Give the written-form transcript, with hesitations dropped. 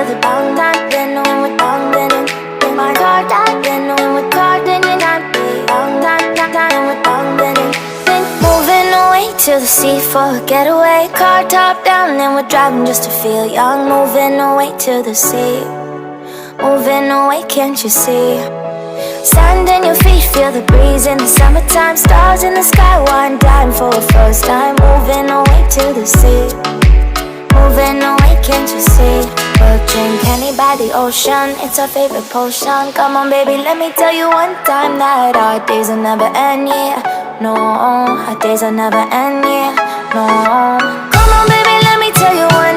feel the down time. Then when we're down, then in my car time. Then when we're car, then you're not be down time, when we're down, then moving away to the sea for a getaway. Car top down, and we're driving just to feel young. Moving away to the sea, moving away, can't you see? Sand in your feet, feel the breeze in the summertime. Stars in the sky, one time for a first time. Moving away to the sea, moving away, can't you see? We'll drink honey by the ocean, it's our favorite potion. Come on baby, let me tell you one time that our days will never end, yeah. No, our days will never end, yeah. No. Come on baby, let me tell you one